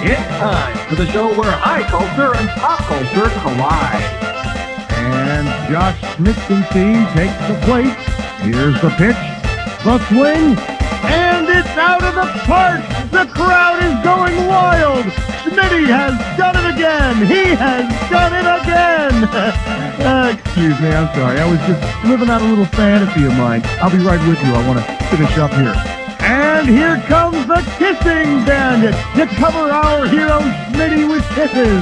It's time for the show where high culture and pop culture collide. And Josh Schmidt's team takes the plate. Here's the pitch, the swing, and it's out of the park! The crowd is going wild! Schmitty has done it again! He has done it again! Excuse me, I'm sorry. I was just living out a little fantasy of mine. I'll be right with you. I want to finish up here. And here comes the Kissing Bandit to cover our hero Schmitty with kisses.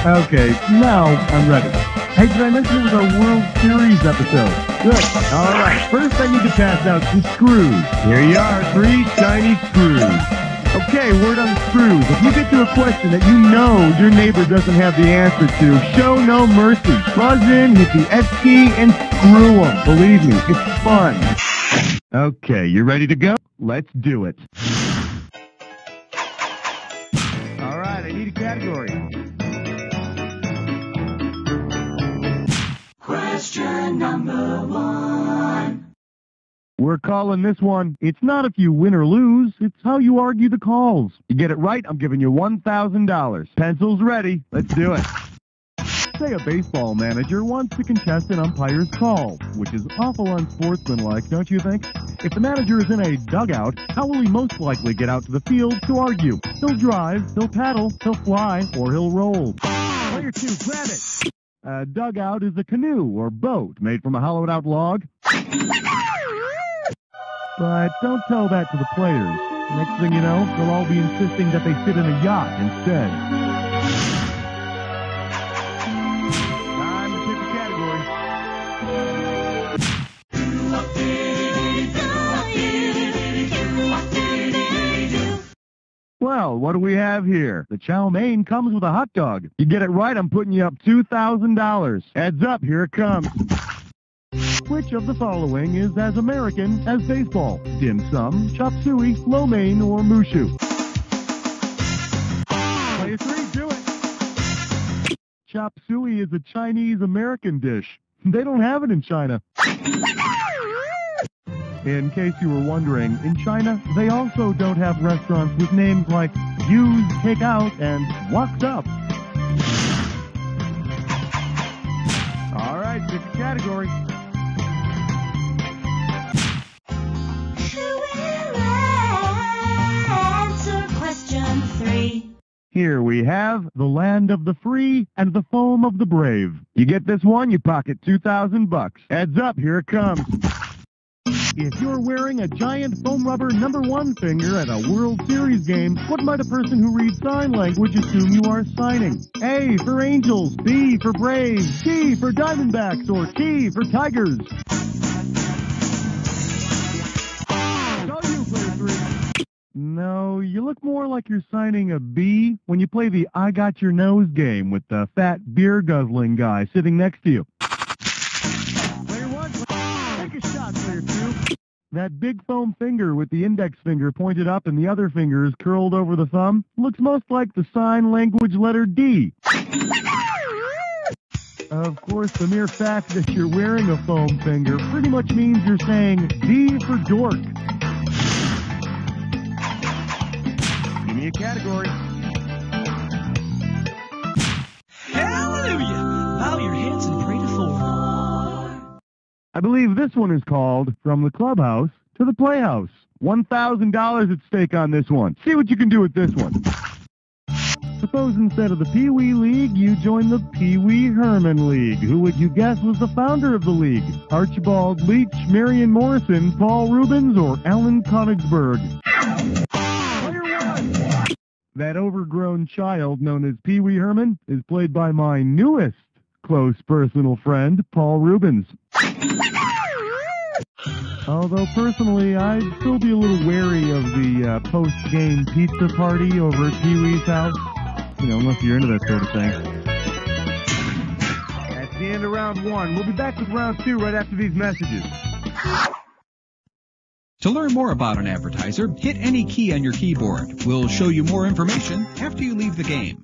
Okay, now I'm ready. Hey, did I mention it was our World Series episode? Good. All right, first I need to pass out some screws. Here you are, 3 shiny screws. Okay, word on screws. If you get to a question that you know your neighbor doesn't have the answer to, show no mercy. Buzz in, hit the S key, and screw them. Believe me, it's fun. Okay, you ready to go? Let's do it. All right, I need a category. Question number 1. We're calling this one, it's not if you win or lose, it's how you argue the calls. You get it right, I'm giving you $1,000. Pencils ready. Let's do it. Say a baseball manager wants to contest an umpire's call, which is awful unsportsmanlike, don't you think? If the manager is in a dugout, how will he most likely get out to the field to argue? He'll drive, he'll paddle, he'll fly, or he'll roll. Player 2, grab it! A dugout is a canoe or boat made from a hollowed-out log. But don't tell that to the players. Next thing you know, they'll all be insisting that they sit in a yacht instead. Well, what do we have here? The chow mein comes with a hot dog. You get it right, I'm putting you up $2,000. Heads up, here it comes. Which of the following is as American as baseball? Dim sum, chop suey, lo mein, or mushu? Player 3, do it. Chop suey is a Chinese-American dish. They don't have it in China. In case you were wondering, in China, they also don't have restaurants with names like Use, Take Out, and What's Up. All right, pick a category. Who will answer question 3? Here we have the land of the free and the foam of the brave. You get this one, you pocket $2,000. Heads up, here it comes. If you're wearing a giant foam rubber #1 finger at a World Series game, what might a person who reads sign language assume you are signing? A for Angels, B for Braves, T for Diamondbacks, or T for Tigers? No, you look more like you're signing a B when you play the I Got Your Nose game with the fat beer-guzzling guy sitting next to you. Player 1, take a shot, player 2. That big foam finger with the index finger pointed up and the other fingers curled over the thumb looks most like the sign language letter D. Of course, the mere fact that you're wearing a foam finger pretty much means you're saying D for dork. Give me a category. Hallelujah! Bow your heads and pray to Thor. I believe this one is called From the Clubhouse to the Playhouse. $1,000 at stake on this one. See what you can do with this one. Suppose instead of the Pee Wee League, you join the Pee Wee Herman League. Who would you guess was the founder of the league? Archibald Leach, Marion Morrison, Paul Rubens, or Alan Konigsberg? That overgrown child known as Pee Wee Herman is played by my newest close personal friend, Paul Rubens. Although, personally, I'd still be a little wary of the post-game pizza party over at Pee-wee's house. You know, unless you're into that sort of thing. That's the end of round one. We'll be back with round two right after these messages. To learn more about an advertiser, hit any key on your keyboard. We'll show you more information after you leave the game.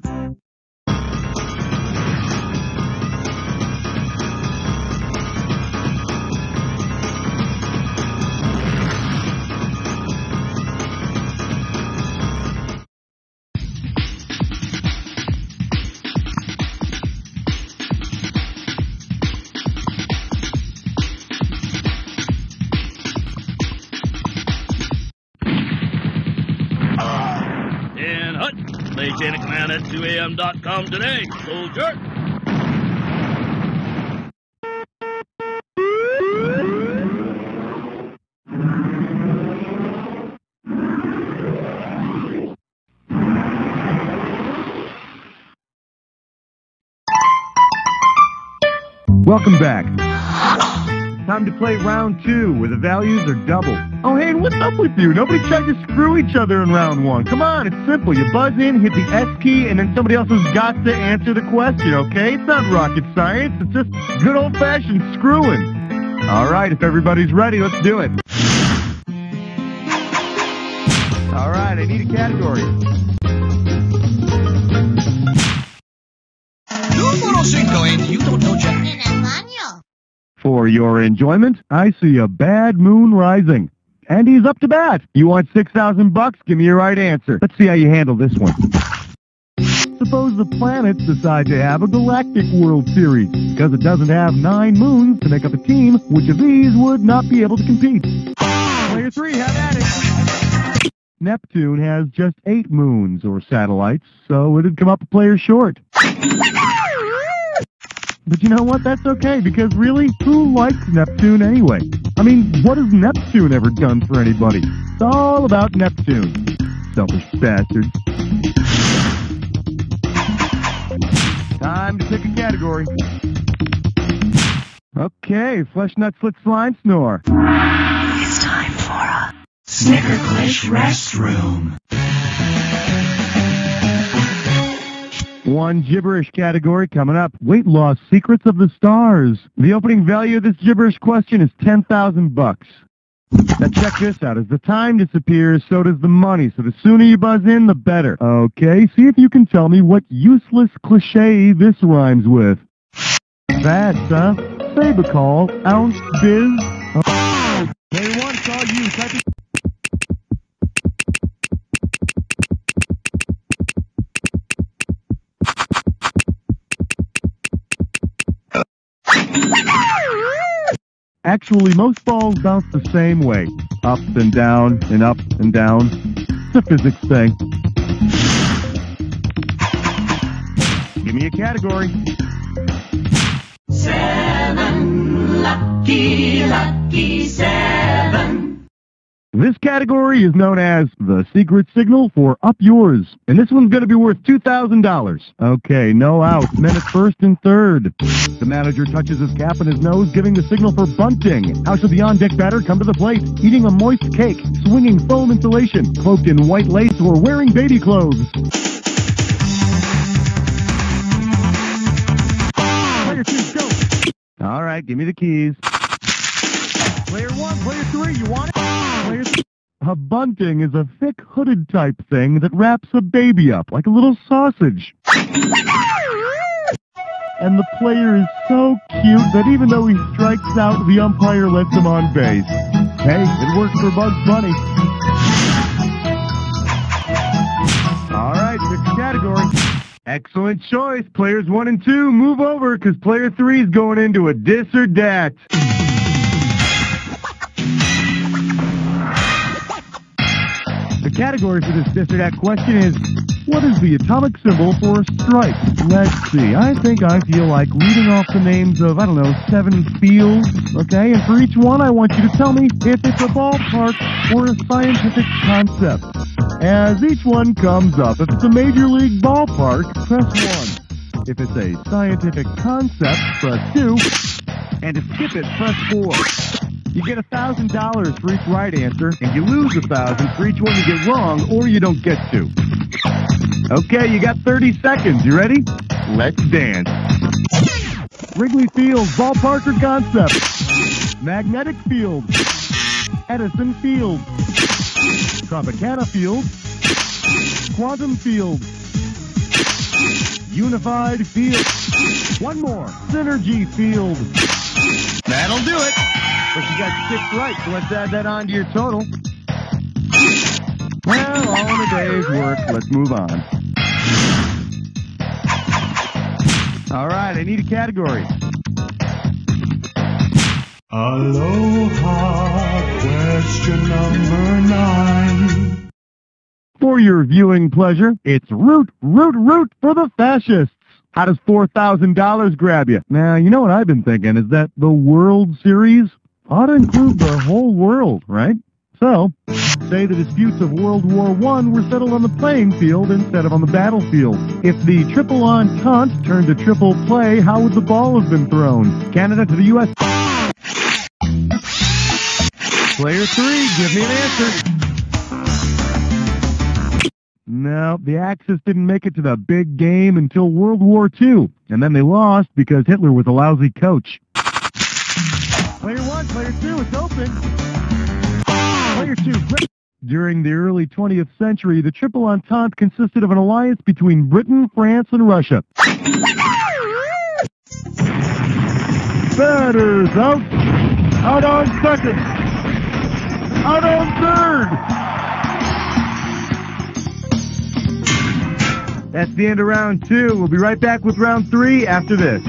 Lay chain of command at 2am.com today, soldier. Welcome back. Time to play round two, where the values are double. Oh, hey, what's up with you? Nobody tried to screw each other in round one. Come on, it's simple. You buzz in, hit the S key, and then somebody else has got to answer the question, okay? It's not rocket science. It's just good old-fashioned screwing. All right, if everybody's ready, let's do it. All right, I need a category. Numero 5, and you don't know Jack. For your enjoyment, I see a bad moon rising. And he's up to bat. You want $6,000? Give me your right answer. Let's see how you handle this one. Suppose the planets decide to have a galactic World Series. Because it doesn't have 9 moons to make up a team, which of these would not be able to compete? Player 3, have at it. Neptune has just 8 moons or satellites, so it'd come up a player short. But you know what? That's okay, because really, who likes Neptune anyway? I mean, what has Neptune ever done for anybody? It's all about Neptune. Selfish bastards. Time to pick a category. Okay, Flesh Nut Slit Slime Snore. It's time for a Snickerclish restroom. One gibberish category coming up. Weight loss secrets of the stars. The opening value of this gibberish question is $10,000. Now check this out. As the time disappears, so does the money. So the sooner you buzz in, the better. Okay, see if you can tell me what useless cliche this rhymes with. That's, Sabacol, ounce, biz. Oh. Player 1, it's all you. Type it. Actually, most balls bounce the same way. Up and down and up and down. It's a physics thing. Give me a category. 7, lucky 7. This category is known as the secret signal for up yours. And this one's going to be worth $2,000. Okay, no outs. Men at first and third. The manager touches his cap and his nose, giving the signal for bunting. How should the on-deck batter come to the plate? Eating a moist cake, swinging foam insulation, cloaked in white lace, or wearing baby clothes. Player 2, go. All right, give me the keys. Player 1, player 3, you want it? Player 3. A bunting is a thick hooded type thing that wraps a baby up like a little sausage. And the player is so cute that even though he strikes out, the umpire lets him on base. Hey, it works for Bugs Bunny. All right, pick the category. Excellent choice. Players 1 and 2, move over, because player 3 is going into a dis or dat. The category for this dis or dat question is, what is the atomic symbol for a strike? Let's see. I think I feel like reading off the names of, 7 fields, okay? And for each one, I want you to tell me if it's a ballpark or a scientific concept. As each one comes up, if it's a major league ballpark, press 1. If it's a scientific concept, press 2. And to skip it, press 4. You get $1,000 for each right answer, and you lose $1,000 for each one you get wrong or you don't get to. Okay, you got 30 seconds. You ready? Let's dance. Wrigley Field, ballpark or concept? Magnetic Field, Edison Field, Tropicana Field, Quantum Field, Unified Field. One more, Synergy Field. That'll do it. But you got 6 right, so let's add that on to your total. Well, all in a day's work. Let's move on. All right, I need a category. Aloha, question number 9. For your viewing pleasure, it's root for the fascists. How does $4,000 grab you? Now, you know what I've been thinking is that the World Series ought to include the whole world, right? So, say the disputes of World War I were settled on the playing field instead of on the battlefield. If the triple entente turned to triple play, how would the ball have been thrown? Canada to the U.S. Player 3, give me an answer. No, the Axis didn't make it to the big game until World War II, and then they lost because Hitler was a lousy coach. Player 1, Player 2, it's open. Player 2, during the early 20th century, the Triple Entente consisted of an alliance between Britain, France, and Russia. Batters out. Out on second. Out on third. That's the end of round 2. We'll be right back with round 3 after this.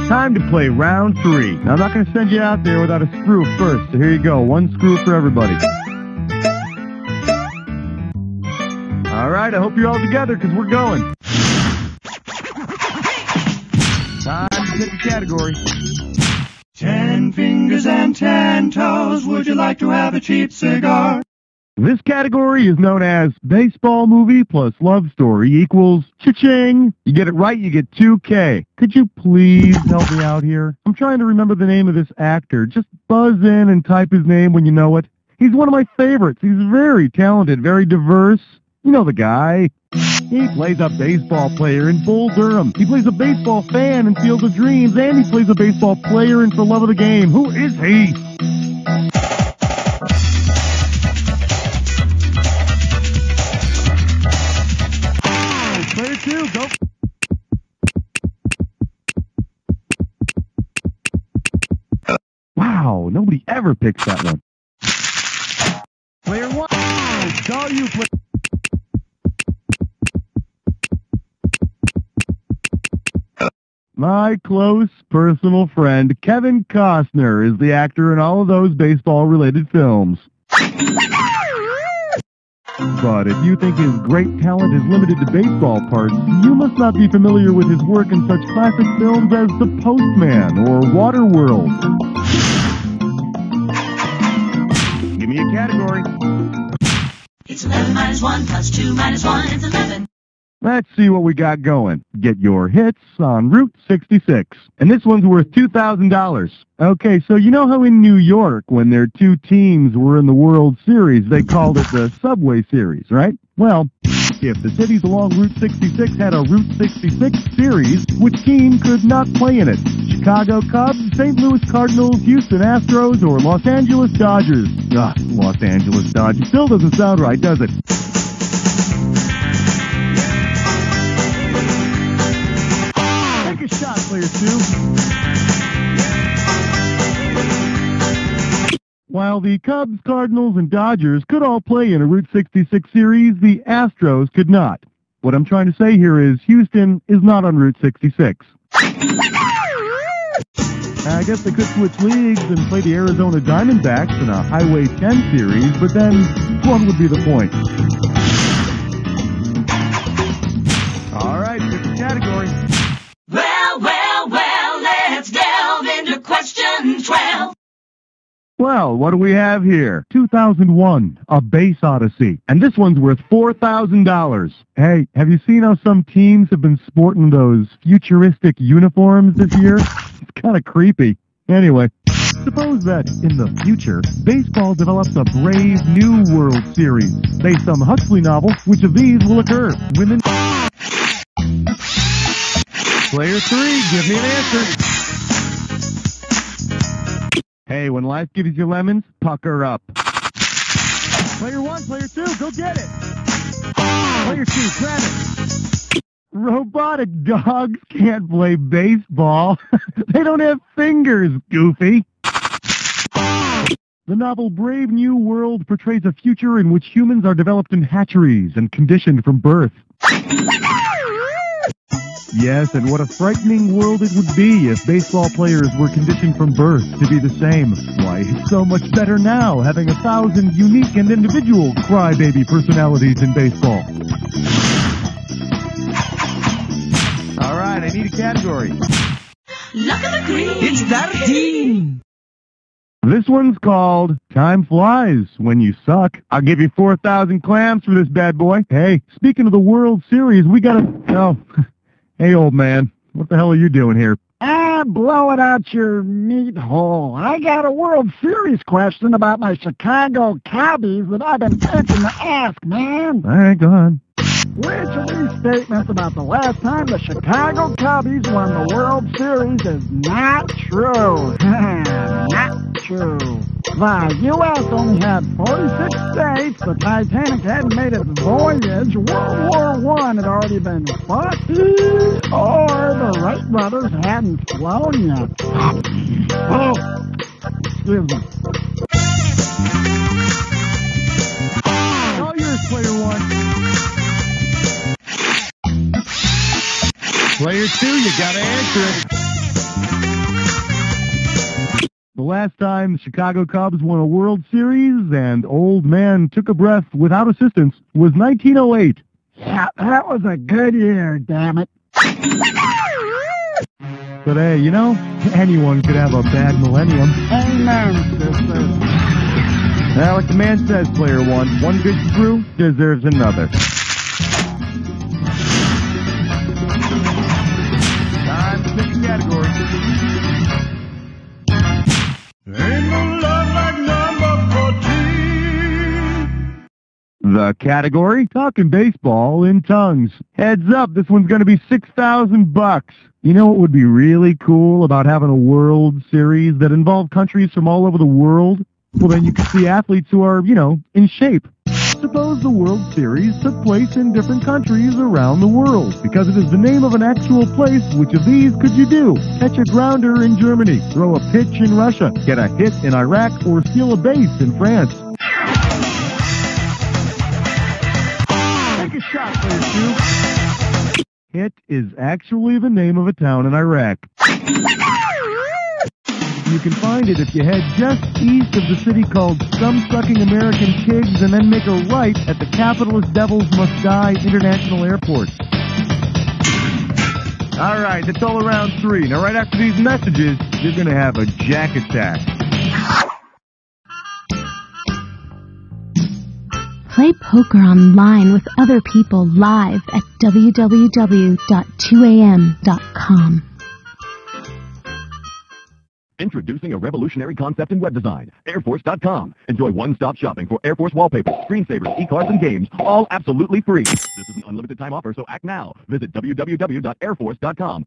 Time to play round 3. Now, I'm not going to send you out there without a screw first, so here you go. 1 screw for everybody. All right, I hope you're all together because we're going. Time to pick a category. 10 fingers and 10 toes, would you like to have a cheap cigar? This category is known as baseball movie plus love story equals cha-ching. You get it right, you get $2K. Could you please help me out here? I'm trying to remember the name of this actor. Just buzz in and type his name when you know it. He's one of my favorites. He's very talented, very diverse. You know the guy. He plays a baseball player in Bull Durham. He plays a baseball fan in Field of Dreams, and he plays a baseball player in For Love of the Game. Who is he? Player 2, go. Wow, nobody ever picks that one. Player 1, it's all you. My close personal friend Kevin Costner is the actor in all of those baseball-related films. But if you think his great talent is limited to baseball parts, you must not be familiar with his work in such classic films as The Postman or Waterworld. Give me a category. It's 11 minus 1 plus 2 minus 1 is 11. Let's see what we got going. Get your hits on Route 66. And this one's worth $2,000. Okay, so you know how in New York, when their 2 teams were in the World Series, they called it the Subway Series, right? Well, if the cities along Route 66 had a Route 66 series, which team could not play in it? Chicago Cubs, St. Louis Cardinals, Houston Astros, or Los Angeles Dodgers? Los Angeles Dodgers. Still doesn't sound right, does it? Take a shot, Player 2. While the Cubs, Cardinals, and Dodgers could all play in a Route 66 series, the Astros could not. What I'm trying to say here is Houston is not on Route 66. I guess they could switch leagues and play the Arizona Diamondbacks in a Highway 10 series, but then what would be the point? All right, pick a category. Well, let's delve into question 12. Well, what do we have here? 2001, A Base Odyssey. And this one's worth $4,000. Hey, have you seen how some teams have been sporting those futuristic uniforms this year? It's kind of creepy. Anyway, suppose that in the future, baseball develops a brave new World Series. Based on the Huxley novel, which of these will occur? Women... Player 3, give me an answer. Hey, when life gives you lemons, pucker up. Player 1, Player 2, go get it. Player 2, grab it. Robotic dogs can't play baseball. They don't have fingers, goofy. The novel Brave New World portrays a future in which humans are developed in hatcheries and conditioned from birth. Yes, and what a frightening world it would be if baseball players were conditioned from birth to be the same. Why, it's so much better now having 1,000 unique and individual crybaby personalities in baseball. All right, I need a category. Look at the green. It's 13. This one's called Time Flies When You Suck. I'll give you 4,000 clams for this bad boy. Hey, speaking of the World Series, we gotta... Oh... Hey, old man, what the hell are you doing here? Blow it out your meat hole. I got a World Series question about my Chicago Cubbies that I've been itching to ask, man. All right, go on. Which of these statements about the last time the Chicago Cubbies won the World Series is not true? Not true. The U.S. only had 46 states, the Titanic hadn't made its voyage, World War I had already been fought, or the Wright brothers hadn't flown yet. Oh, excuse me. All yours, Player 1. Player 2, you gotta answer it. The last time the Chicago Cubs won a World Series and old man took a breath without assistance was 1908. Yeah, that was a good year, damn it. But hey, you know, anyone could have a bad millennium. Amen, sister. Now, like the man says, Player 1, one good screw deserves another. Time to pick a category. Ain't no love like number 14. The category? Talking baseball in tongues. Heads up, this one's gonna be $6,000. You know what would be really cool about having a World Series that involved countries from all over the world? Well, then you could see athletes who are, you know, in shape. Suppose the World Series took place in different countries around the world. Because it is the name of an actual place, which of these could you do? Catch a grounder in Germany, throw a pitch in Russia, get a hit in Iraq, or steal a base in France. Take a shot, Player 2. Hit is actually the name of a town in Iraq. You can find it if you head just east of the city called Scum-Sucking American Pigs and then make a right at the capitalist Devils Must Die International Airport. All right, that's all around 3. Now, right after these messages, you're going to have a jack attack. Play poker online with other people live at www.2am.com. Introducing a revolutionary concept in web design, Airforce.com. Enjoy one-stop shopping for Air Force wallpaper, screensavers, e-cards, and games, all absolutely free. This is an unlimited time offer, so act now. Visit www.airforce.com.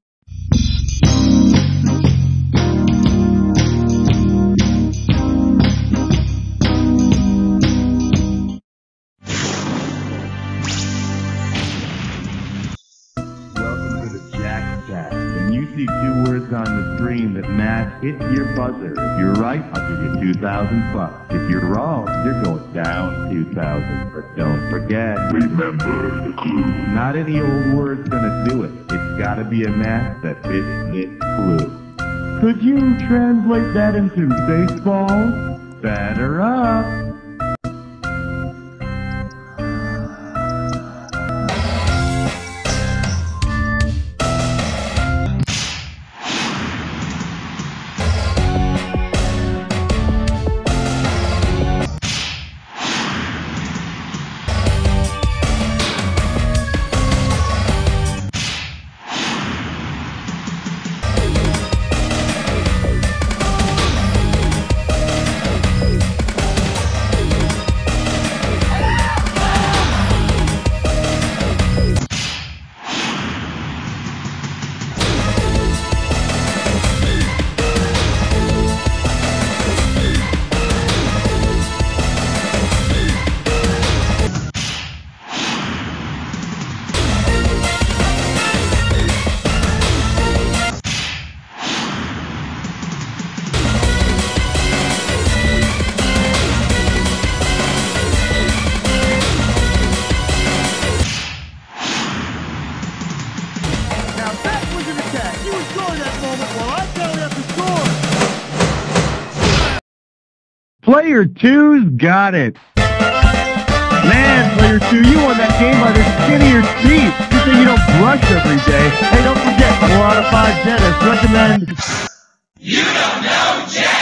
Welcome to the Jack Attack. When you see two words on the screen that match, hit your buzzer. If you're right, I'll give you $2,000. If you're wrong, you're going down 2,000. But don't forget, remember the clue. Not any old word's gonna do it. It's gotta be a match that fits this clue. Could you translate that into baseball? Batter up. Player 2's got it. Man, Player 2, you won that game by the skin of your teeth. You say you don't brush every day. Hey, don't forget, 4 out of 5 dentists recommend... You don't know Jack!